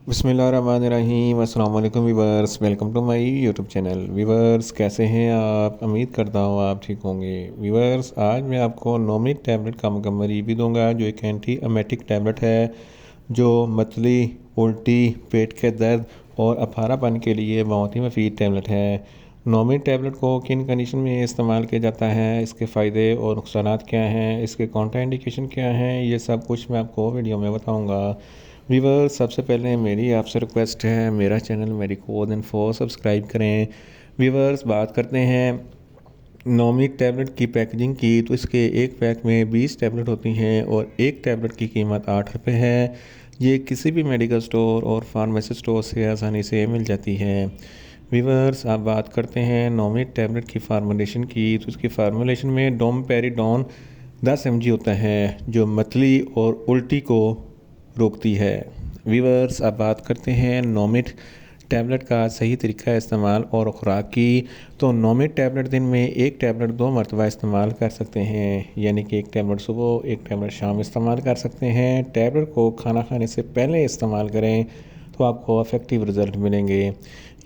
बिस्मिल्लाहिर्रहमानिर्रहीम। अस्सलाम वालेकुम viewers, welcome to my YouTube channel. Viewers कैसे हैं आप? उम्मीद करता हूँ आप ठीक होंगे। वीवर्स आज मैं आपको नोमिक टैबलेट का मुकम्मल रिव्यू दूंगा, जो एक एंटी एमेटिक टैबलेट है जो मतली, उल्टी, पेट के दर्द और अफारापन के लिए बहुत ही मुफीद टैबलेट है। नोमिक टैबलेट को किन कंडीशन में इस्तेमाल किया जाता है, इसके फ़ायदे और नुकसानात क्या हैं, इसके काउंटर इंडिकेशन क्या हैं, ये सब कुछ मैं आपको वीडियो में बताऊँगा। वीवर सबसे पहले मेरी आपसे रिक्वेस्ट है, मेरा चैनल मेडिकोज इन्फो सब्सक्राइब करें। वीवर्स बात करते हैं नोमिक टैबलेट की पैकेजिंग की, तो इसके एक पैक में 20 टैबलेट होती हैं और एक टैबलेट की कीमत 8 रुपये है। ये किसी भी मेडिकल स्टोर और फार्मेसी स्टोर से आसानी से मिल जाती है। वीवर्स आप बात करते हैं नोमिक टैबलेट की फार्मूलेशन की, तो इसकी फार्मूलेशन में डोमपेरिडोन 10 mg होता है जो मतली और उल्टी को रोकती है। वीवर्स अब बात करते हैं नोमिट टैबलेट का सही तरीका इस्तेमाल और खुराक की, तो नोमिट टैबलेट दिन में एक टैबलेट 2 मरतबा इस्तेमाल कर सकते हैं, यानी कि एक टैबलेट सुबह एक टैबलेट शाम इस्तेमाल कर सकते हैं। टैबलेट को खाना खाने से पहले इस्तेमाल करें तो आपको अफेक्टिव रिज़ल्ट मिलेंगे,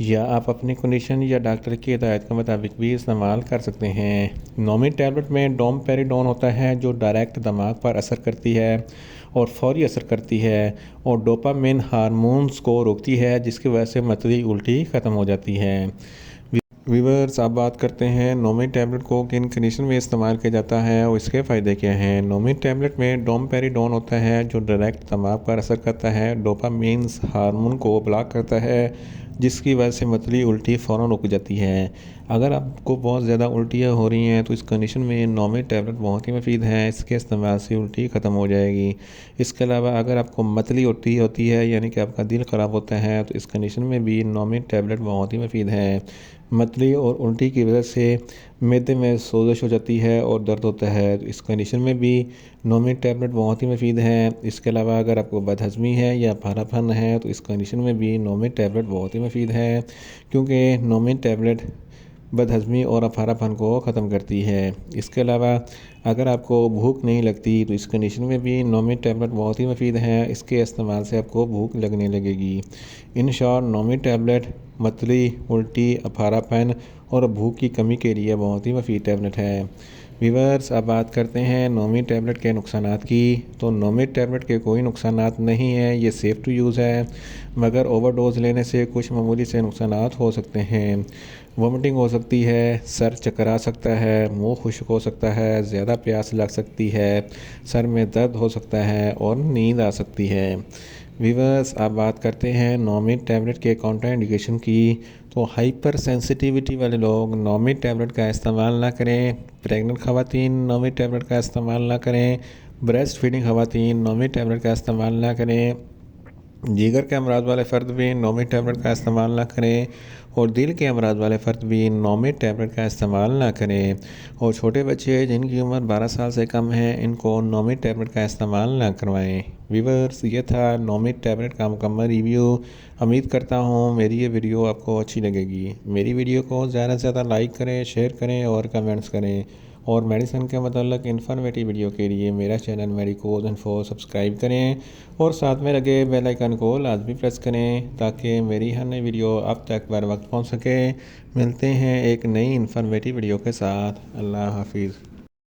या आप अपनी कंडीशन या डॉक्टर की हिदायत के मुताबिक भी इस्तेमाल कर सकते हैं। नोमिट टैबलेट में डोमपेरिडोन होता है जो डायरेक्ट दिमाग पर असर करती है और फौरी असर करती है और डोपामिन हार्मोन्स को रोकती है, जिसकी वजह से मतली उल्टी ख़त्म हो जाती है। वीवर्स आप बात करते हैं नोमिक टैबलेट को किन कंडीशन में इस्तेमाल किया जाता है और इसके फ़ायदे क्या हैं। नोमिक टैबलेट में डोमपेरिडोन होता है जो डायरेक्ट दिमाग पर असर करता है, डोपामिन हार्मोन को ब्लॉक करता है, जिसकी वजह से मतली उल्टी फ़ौरन रुक जाती है। अगर आपको बहुत ज़्यादा उल्टियाँ हो रही हैं तो इस कंडीशन में नोमिक टैबलेट बहुत ही मुफीद है, इसके इस्तेमाल से उल्टी ख़त्म हो जाएगी। इसके अलावा अगर आपको मतली उल्टी होती है, यानी कि आपका दिल ख़राब होता है, तो इस कंडीशन में भी नोमिक टैबलेट बहुत ही मुफीद है। मतली और उल्टी की वजह से मैदे में सोजिश हो जाती है और दर्द होता है, तो इस कंडीशन में भी नोमिक टैबलेट बहुत ही मुफीद है। इसके अलावा अगर आपको बदहज़मी है या भारापन है, तो इस कंडीशन में भी नोमिक टैबलेट बहुत ही मुफीद है, क्योंकि नोमिक टैबलेट बदहज़मी और अफारापन को ख़त्म करती है। इसके अलावा अगर आपको भूख नहीं लगती, तो इस कंडीशन में भी नोमिक टैबलेट बहुत ही मुफीद है, इसके इस्तेमाल से आपको भूख लगने लगेगी। इन शॉर्ट नोमिक टैबलेट मतली, उल्टी, अफारापन और भूख की कमी के लिए बहुत ही मुफीद टैबलेट है। वीवर्स अब बात करते हैं नोमिक टैबलेट के नुकसानात की, तो नोमिक टैबलेट के कोई नुकसानात नहीं है, ये सेफ़ टू यूज़ है, मगर ओवरडोज़ लेने से कुछ मामूली से नुकसानात हो सकते हैं। वोमिटिंग हो सकती है, सर चकरा सकता है, मुंह खुश्क हो सकता है, ज़्यादा प्यास लग सकती है, सर में दर्द हो सकता है और नींद आ सकती है। वीवर्स अब बात करते हैं नोमिक टैबलेट के काउंटर इंडिकेशन की, तो हाइपर सेंसिटिविटी वाले लोग नोमिक टैबलेट का इस्तेमाल ना करें। प्रेग्नेंट ख़वातीन नोमिक टैबलेट का इस्तेमाल ना करें। ब्रेस्ट फीडिंग ख़वातीन नोमिक टैबलेट का इस्तेमाल ना करें। जिगर के अमराज वाले फ़र्द भी नोमिक टैबलेट का इस्तेमाल ना करें और दिल के अमराज वाले फ़र्द भी नोमिक टैबलेट का इस्तेमाल ना करें। और छोटे बच्चे जिनकी उम्र 12 साल से कम है, इनको नोमिक टैबलेट का इस्तेमाल ना करवाएं। वीवर्स ये था नोमिक टैबलेट का मुकम्मल रिव्यू। उम्मीद करता हूँ मेरी ये वीडियो आपको अच्छी लगेगी। मेरी वीडियो को ज़्यादा से ज़्यादा लाइक करें, शेयर करें और कमेंट्स करें। और मेडिसिन के मतलब इन्फॉर्मेटिव वीडियो के लिए मेरा चैनल मेडिकोज इन्फो सब्सक्राइब करें और साथ में लगे बेल आइकन को लाजमी प्रेस करें, ताकि मेरी हर नई वीडियो आप तक बर वक्त पहुँच सके। मिलते हैं एक नई इन्फॉर्मेटिव वीडियो के साथ। अल्लाह हाफिज़।